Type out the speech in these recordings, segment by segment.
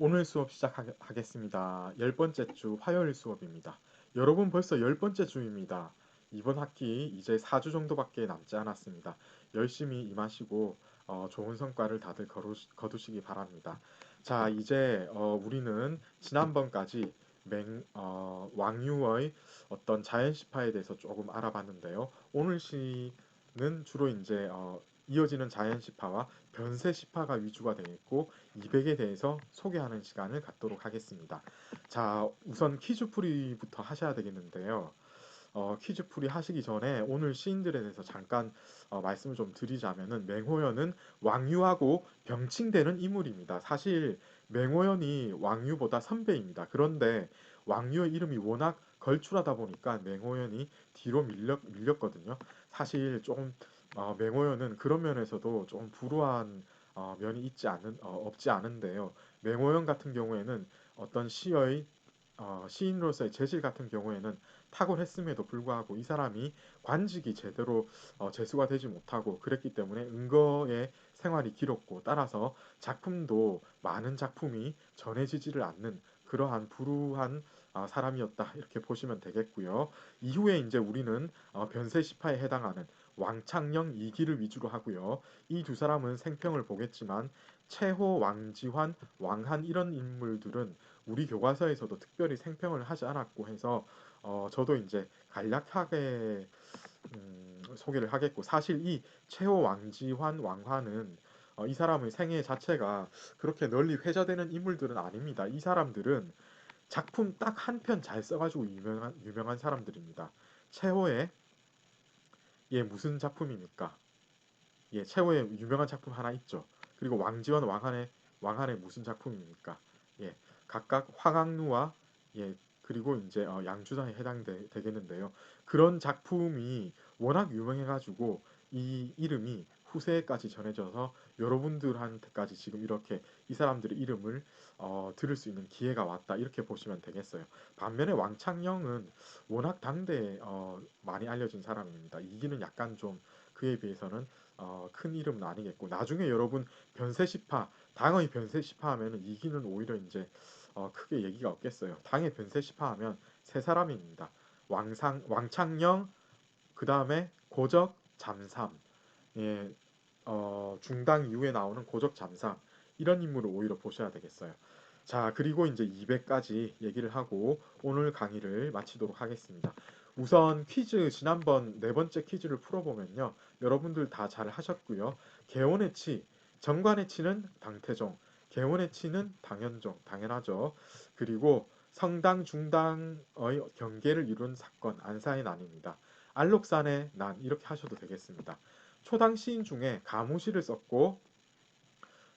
오늘 수업 시작하겠습니다. 10번째 주 화요일 수업입니다. 여러분 벌써 10번째 주입니다. 이번 학기 이제 4주 정도밖에 남지 않았습니다. 열심히 임하시고 좋은 성과를 다들 거두시기 바랍니다. 자, 이제 우리는 지난번까지 왕유의 어떤 자연시파에 대해서 조금 알아봤는데요. 오늘 시는 주로 이제 이어지는 자연시파와 변세시파가 위주가 되겠고 200에 대해서 소개하는 시간을 갖도록 하겠습니다. 자, 우선 퀴즈풀이부터 하셔야 되겠는데요. 퀴즈풀이 하시기 전에 오늘 시인들에 대해서 잠깐 말씀을 좀 드리자면은 맹호연은 왕유하고 병칭되는 인물입니다. 사실 맹호연이 왕유보다 선배입니다. 그런데 왕유의 이름이 워낙 걸출하다 보니까 맹호연이 뒤로 밀렸거든요. 사실 조금 맹호연은 그런 면에서도 조금 불우한 면이 없지 않은데요. 맹호연 같은 경우에는 어떤 시인으로서의 재질 같은 경우에는 탁월했음에도 불구하고 이 사람이 관직이 제대로 제수가 되지 못하고 그랬기 때문에 은거의 생활이 길었고 따라서 작품도 많은 작품이 전해지지를 않는 그러한 불우한 사람이었다 이렇게 보시면 되겠고요. 이후에 이제 우리는 변세시파에 해당하는 왕창녕 이기를 위주로 하고요. 이 두 사람은 생평을 보겠지만 최호, 왕지환, 왕한 이런 인물들은 우리 교과서에서도 특별히 생평을 하지 않았고 해서 저도 이제 간략하게 소개를 하겠고 사실 이 최호 왕지환 왕환은 이 사람의 생애 자체가 그렇게 널리 회자되는 인물들은 아닙니다. 이 사람들은 작품 딱 한 편 잘 써가지고 유명한 사람들입니다. 최호의 무슨 작품입니까? 최호의 유명한 작품 하나 있죠. 그리고 왕지환 왕한의 무슨 작품입니까? 예, 각각 화강루와 그리고 이제 양주장에 해당되겠는데요. 그런 작품이 워낙 유명해가지고 이 이름이 후세까지 전해져서 여러분들한테까지 지금 이렇게 이 사람들의 이름을 들을 수 있는 기회가 왔다 이렇게 보시면 되겠어요. 반면에 왕창영은 워낙 당대에 많이 알려진 사람입니다. 이기는 약간 좀 그에 비해서는 큰 이름은 아니겠고 나중에 여러분 변세시파 당의 변세시파 하면은 이기는 오히려 이제 크게 얘기가 없겠어요. 당의 변세시파 하면 세 사람입니다. 왕창영 그 다음에 고적 잠삼 예, 중당 이후에 나오는 고적 잠삼 이런 인물을 오히려 보셔야 되겠어요. 자, 그리고 이제 200까지 얘기를 하고 오늘 강의를 마치도록 하겠습니다. 우선 퀴즈 지난번 네 번째 퀴즈를 풀어보면요. 여러분들 다 잘 하셨고요. 개원의 치, 정관의 치는 당태종, 개원의 치는 당현종, 당연하죠. 그리고 성당 중당의 경계를 이룬 사건, 안사의 난입니다. 알록산의 난 이렇게 하셔도 되겠습니다. 초당 시인 중에 가무시를 썼고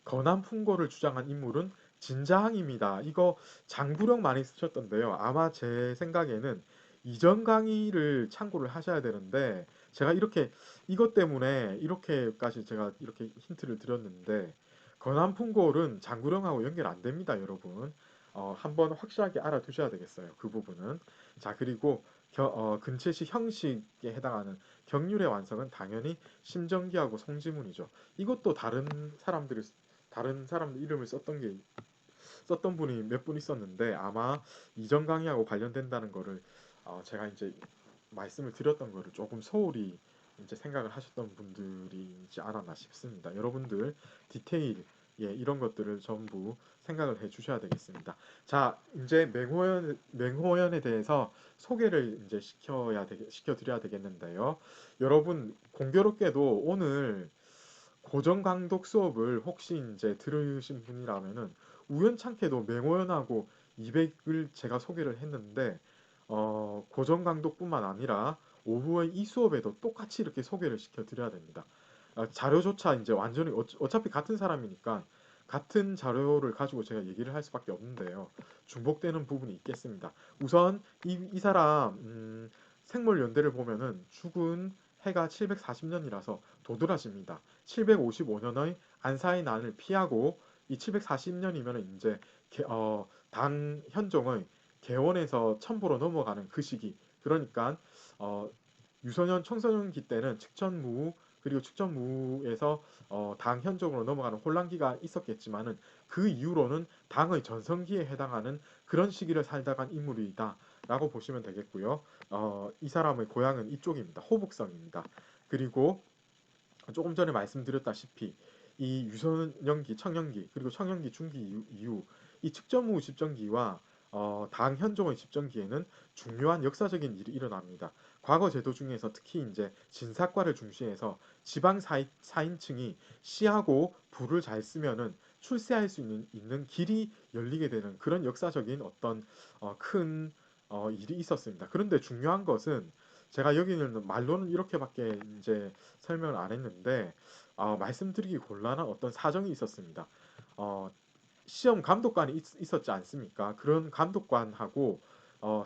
거남풍고를 주장한 인물은 진자항입니다. 이거 장구령 많이 쓰셨던데요. 아마 제 생각에는 이전 강의를 참고를 하셔야 되는데 제가 이렇게 이것 때문에 이렇게까지 제가 이렇게 힌트를 드렸는데 거남풍골은 장구령하고 연결 안 됩니다, 여러분. 한번 확실하게 알아두셔야 되겠어요. 그 부분은. 자, 그리고 근체시 형식에 해당하는 경률의 완성은 당연히 심정기하고 송지문이죠. 이것도 다른 사람들 이름을 썼던 분이 몇 분 있었는데 아마 이전 강의하고 관련된다는 거를 제가 이제 말씀을 드렸던 거를 조금 소홀히 이제 생각을 하셨던 분들이지 않았나 싶습니다. 여러분들 디테일 이런 것들을 전부 생각을 해 주셔야 되겠습니다. 자, 이제 맹호연에 대해서 소개를 이제 시켜드려야 되겠는데요. 여러분 공교롭게도 오늘 고정강독 수업을 혹시 이제 들으신 분이라면은 우연찮게도 맹호연하고 200을 제가 소개를 했는데 고정강독뿐만 아니라 오후의 이 수업에도 똑같이 이렇게 소개를 시켜드려야 됩니다. 자료조차 이제 완전히 어차피 같은 사람이니까 같은 자료를 가지고 제가 얘기를 할 수밖에 없는데요. 중복되는 부분이 있겠습니다. 우선 이 사람 생물연대를 보면은 죽은 해가 740년이라서 도드라집니다. 755년의 안사의 난을 피하고 이 740년이면 이제 당 현종의 개원에서 첨부로 넘어가는 그 시기. 그러니까 어, 유소년 청소년기 때는 측천무 그리고 축전무에서 당현종으로 넘어가는 혼란기가 있었겠지만은 그 이후로는 당의 전성기에 해당하는 그런 시기를 살다 간 인물이다라고 보시면 되겠고요. 이 사람의 고향은 이쪽입니다. 호북성입니다. 그리고 조금 전에 말씀드렸다시피 이 유소년기, 청년기, 그리고 청년기 중기 이후 이 측정무 집정기와 당현종의 집정기에는 중요한 역사적인 일이 일어납니다. 과거 제도 중에서 특히 이제 진사과를 중시해서 지방 사인층이 시하고 부를 잘 쓰면은 출세할 수 있는 길이 열리게 되는 그런 역사적인 어떤 큰 일이 있었습니다. 그런데 중요한 것은 제가 여기는 말로는 이렇게밖에 이제 설명을 안 했는데 말씀드리기 곤란한 어떤 사정이 있었습니다. 어, 시험 감독관이 있었지 않습니까? 그런 감독관하고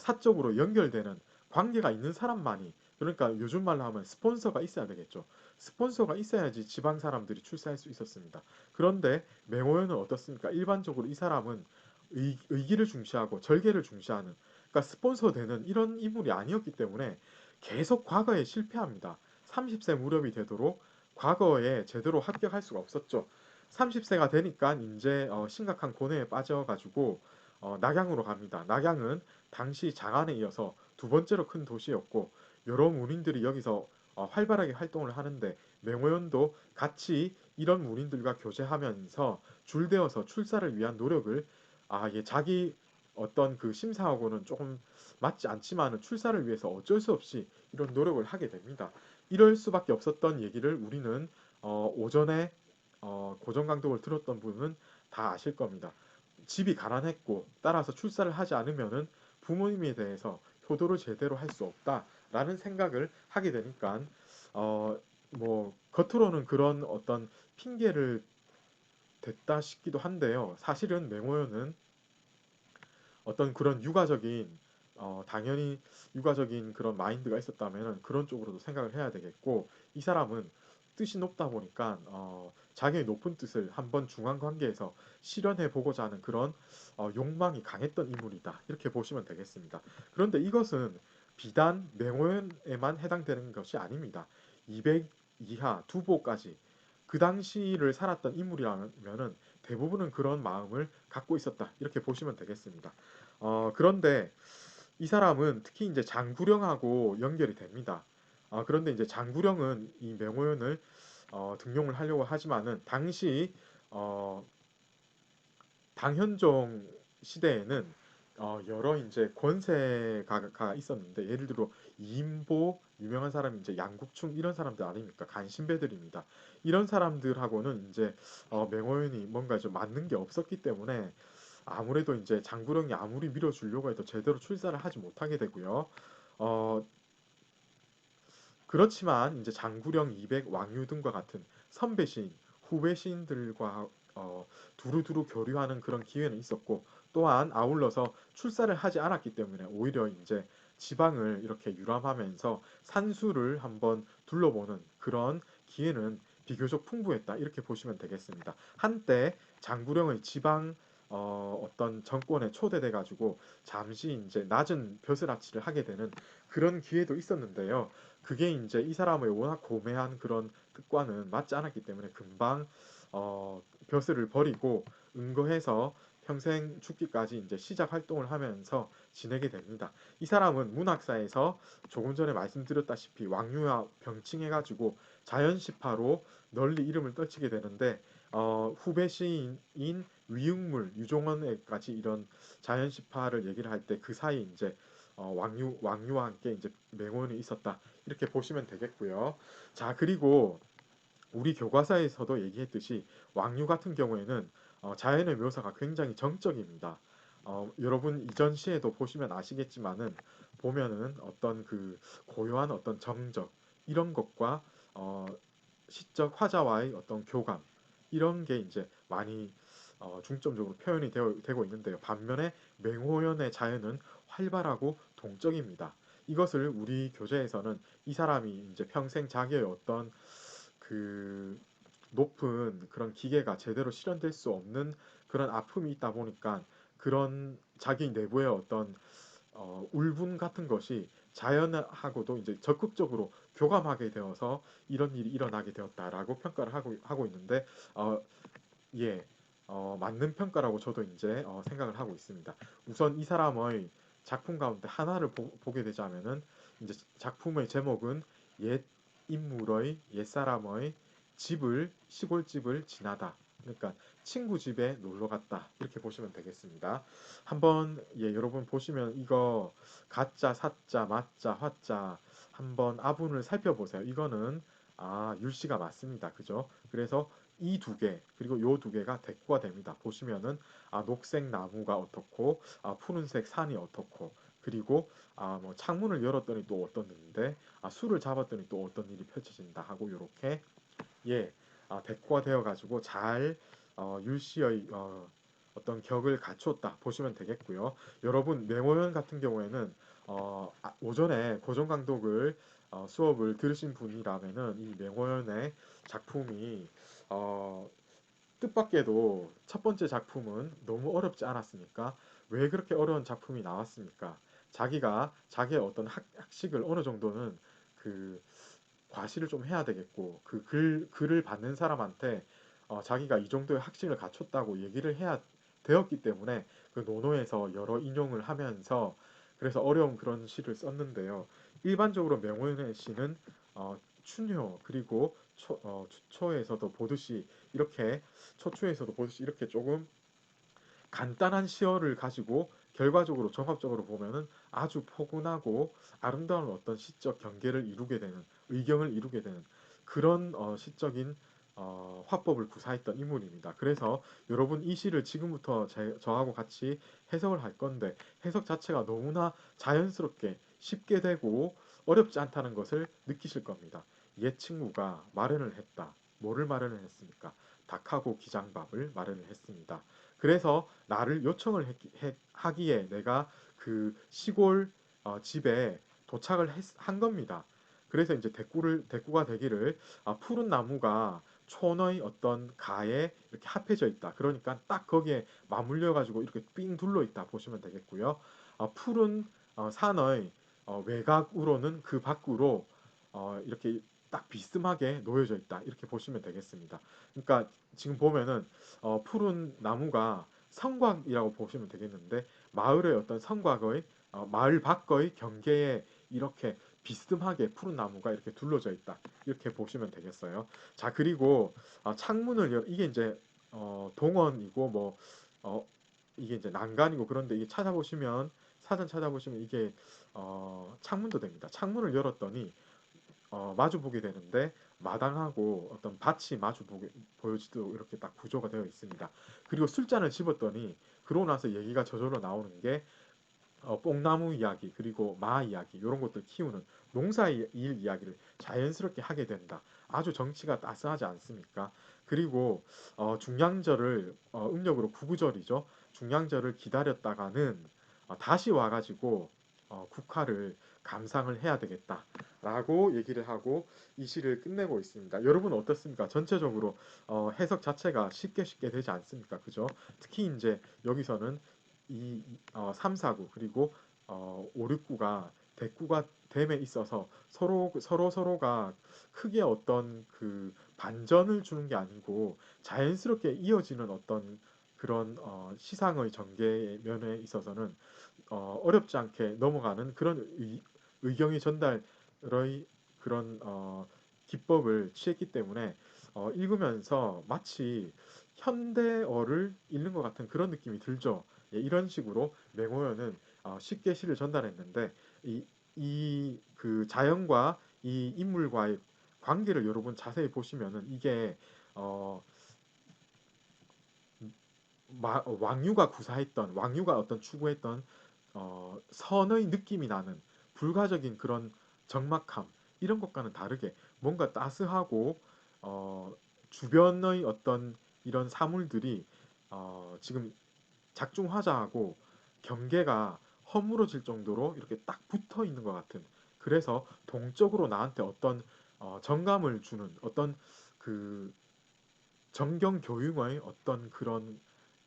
사적으로 연결되는 관계가 있는 사람만이 그러니까 요즘 말로 하면 스폰서가 있어야 되겠죠. 스폰서가 있어야지 지방 사람들이 출세할 수 있었습니다. 그런데 맹호연은 어떻습니까? 일반적으로 이 사람은 의기를 중시하고 절개를 중시하는 그러니까 스폰서 되는 이런 인물이 아니었기 때문에 계속 과거에 실패합니다. 30세 무렵이 되도록 과거에 제대로 합격할 수가 없었죠. 30세가 되니까 이제 심각한 고뇌에 빠져가지고 낙양으로 갑니다. 낙양은 당시 장안에 이어서 두 번째로 큰 도시였고 여러 문인들이 여기서 활발하게 활동을 하는데 맹호연도 같이 이런 문인들과 교제하면서 줄되어서 출사를 위한 노력을 예, 자기 어떤 그 심사하고는 조금 맞지 않지만 출사를 위해서 어쩔 수 없이 이런 노력을 하게 됩니다. 이럴 수밖에 없었던 얘기를 우리는 오전에 고정 강독을 들었던 분은 다 아실 겁니다. 집이 가난했고 따라서 출사를 하지 않으면은 부모님에 대해서 효도를 제대로 할 수 없다라는 생각을 하게 되니까 뭐 겉으로는 그런 어떤 핑계를 댔다 싶기도 한데요. 사실은 맹호연은 어떤 그런 육아적인 당연히 육아적인 그런 마인드가 있었다면 그런 쪽으로도 생각을 해야 되겠고 이 사람은 뜻이 높다 보니까 자기의 높은 뜻을 한번 중앙 관계에서 실현해 보고자 하는 그런 욕망이 강했던 인물이다 이렇게 보시면 되겠습니다. 그런데 이것은 비단 맹호연에만 해당되는 것이 아닙니다. 200 이하 두보까지 그 당시를 살았던 인물이라면은 대부분은 그런 마음을 갖고 있었다 이렇게 보시면 되겠습니다. 그런데 이 사람은 특히 이제 장구령하고 연결이 됩니다. 그런데 이제 장구령은 이 명호연을 등용을 하려고 하지만은 당시 어, 당현종 시대에는 여러 이제 권세가 있었는데 예를 들어 이인보 유명한 사람이 이제 양국충 이런 사람들 아닙니까? 간신배들입니다. 이런 사람들하고는 이제 맹호연이 뭔가 좀 맞는 게 없었기 때문에 아무래도 이제 장구령이 아무리 밀어주려고 해도 제대로 출사를 하지 못하게 되고요. 어, 그렇지만 이제 장구령, 이백, 왕유 등과 같은 선배 시인, 후배 시인들과 두루두루 교류하는 그런 기회는 있었고 또한 아울러서 출사를 하지 않았기 때문에 오히려 이제 지방을 이렇게 유람하면서 산수를 한번 둘러보는 그런 기회는 비교적 풍부했다 이렇게 보시면 되겠습니다. 한때 장구령의 지방 어떤 정권에 초대돼 가지고 잠시 이제 낮은 벼슬아치를 하게 되는 그런 기회도 있었는데요. 그게 이제 이 사람의 워낙 고매한 그런 뜻과는 맞지 않았기 때문에 금방 벼슬을 버리고 은거해서 평생 죽기까지 이제 시작 활동을 하면서 지내게 됩니다. 이 사람은 문학사에서 조금 전에 말씀드렸다시피 왕유와 병칭해가지고 자연시파로 널리 이름을 떨치게 되는데 후배 시인인 위흥물 유종원에까지 이런 자연시파를 얘기를 할 때 그 사이 이제 왕유와 함께 이제 맹원이 있었다 이렇게 보시면 되겠고요. 자 그리고 우리 교과서에서도 얘기했듯이 왕류 같은 경우에는 자연의 묘사가 굉장히 정적입니다. 여러분 이전 시에도 보시면 아시겠지만은 보면은 어떤 그 고요한 어떤 정적 이런 것과 어, 시적 화자와의 어떤 교감 이런 게 이제 많이 중점적으로 표현이 되고 있는데요. 반면에 맹호연의 자연은 활발하고 동적입니다. 이것을 우리 교재에서는 이 사람이 이제 평생 자기의 어떤 그 높은 그런 기계가 제대로 실현될 수 없는 그런 아픔이 있다 보니까 그런 자기 내부의 어떤 울분 같은 것이 자연하고도 이제 적극적으로 교감하게 되어서 이런 일이 일어나게 되었다라고 평가를 하고 있는데 어, 예, 맞는 평가라고 저도 이제 생각을 하고 있습니다. 우선 이 사람의 작품 가운데 하나를 보게 되자면은 이제 작품의 제목은 옛 인물의 옛사람의 시골집을 지나다. 그러니까 친구 집에 놀러 갔다. 이렇게 보시면 되겠습니다. 한번 여러분 보시면 이거 가짜, 사짜, 맞자, 화자 한번 아분을 살펴보세요. 이거는 율씨가 맞습니다. 그죠? 그래서 이 두 개, 그리고 요 두 개가 대꾸가 됩니다. 보시면은 녹색 나무가 어떻고 푸른색 산이 어떻고 그리고 뭐 창문을 열었더니 또 어떤 일인데 술을 잡았더니 또 어떤 일이 펼쳐진다 하고 요렇게 대꾸가 되어 가지고 잘 율시의 어떤 격을 갖추었다 보시면 되겠고요. 여러분 맹호연 같은 경우에는 오전에 고정강독을 수업을 들으신 분이라면은 이 맹호연의 작품이 어, 뜻밖에도 첫 번째 작품은 너무 어렵지 않았습니까? 왜 그렇게 어려운 작품이 나왔습니까? 자기가 자기의 어떤 학식을 어느 정도는 그 과시를 좀 해야 되겠고 그 글을 받는 사람한테 자기가 이 정도의 학식을 갖췄다고 얘기를 해야 되었기 때문에 그 노노에서 여러 인용을 하면서 그래서 어려운 그런 시를 썼는데요. 일반적으로 명호연의 시는 춘효 그리고 초초에서도 보듯이 이렇게 초초에서도 보듯이 이렇게 조금 간단한 시어를 가지고 결과적으로 종합적으로 보면은 아주 포근하고 아름다운 어떤 시적 경계를 이루게 되는 의경을 이루게 되는 그런 시적인 화법을 구사했던 인물입니다. 그래서 여러분 이 시를 지금부터 저하고 같이 해석을 할 건데 해석 자체가 너무나 자연스럽게 쉽게 되고 어렵지 않다는 것을 느끼실 겁니다. 옛 친구가 마련을 했다. 뭐를 마련을 했습니까? 닭하고 기장밥을 마련을 했습니다. 그래서 나를 요청을 하기에 내가 그 시골 집에 도착을 한 겁니다. 그래서 이제 대꾸가 되기를 푸른 나무가 촌의 어떤 가에 이렇게 합해져 있다. 그러니까 딱 거기에 맞물려 가지고 이렇게 삥 둘러 있다 보시면 되겠고요. 푸른 산의 외곽으로는 그 밖으로 이렇게 딱 비스듬하게 놓여져 있다. 이렇게 보시면 되겠습니다. 그러니까 지금 보면은 푸른 나무가 성곽이라고 보시면 되겠는데 마을의 어떤 성곽의 마을 밖의 경계에 이렇게 비스듬하게 푸른 나무가 이렇게 둘러져 있다. 이렇게 보시면 되겠어요. 자, 그리고 이게 이제 동원이고 뭐 어, 이게 이제 난간이고 그런데 이게 찾아보시면 사전 찾아보시면 이게 창문도 됩니다. 창문을 열었더니 마주 보게 되는데 마당하고 어떤 밭이 보여지도록 이렇게 딱 구조가 되어 있습니다. 그리고 술잔을 집었더니 그러고 나서 얘기가 저절로 나오는 게 뽕나무 이야기 그리고 마 이야기 이런 것들 키우는 농사 일 이야기를 자연스럽게 하게 된다. 아주 정치가 따스하지 않습니까? 그리고 중량절을 음력으로 구구절이죠. 중량절을 기다렸다가는 다시 와가지고 국화를 감상을 해야 되겠다라고 얘기를 하고 이 시를 끝내고 있습니다. 여러분 어떻습니까? 전체적으로 해석 자체가 쉽게 되지 않습니까? 그죠? 특히 이제 여기서는 이 3, 4구 그리고 5, 6구가 대구가 됨에 있어서 서로가 크게 어떤 그 반전을 주는 게 아니고 자연스럽게 이어지는 어떤 그런 시상의 전개 면에 있어서는 어렵지 않게 넘어가는 그런 의경의 전달의 그런 기법을 취했기 때문에 읽으면서 마치 현대어를 읽는 것 같은 그런 느낌이 들죠. 이런 식으로 맹호연은 쉽게 시를 전달했는데 이 자연과 이 인물과의 관계를 여러분 자세히 보시면은 이게 어, 왕유가 어떤 추구했던 선의 느낌이 나는 불가적인 그런 적막함 이런 것과는 다르게 뭔가 따스하고 어, 주변의 어떤 이런 사물들이 지금 작중화자하고 경계가 허물어질 정도로 이렇게 딱 붙어 있는 것 같은 그래서 동적으로 나한테 어떤 정감을 주는 어떤 그 정경 교육의 어떤 그런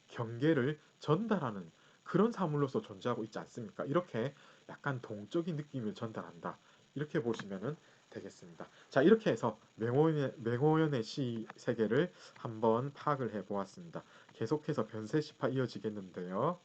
경계를 전달하는 그런 사물로서 존재하고 있지 않습니까? 이렇게 약간 동적인 느낌을 전달한다. 이렇게 보시면 되겠습니다. 자, 이렇게 해서 맹호연의 시 세계를 한번 파악을 해 보았습니다. 계속해서 변세시파 이어지겠는데요.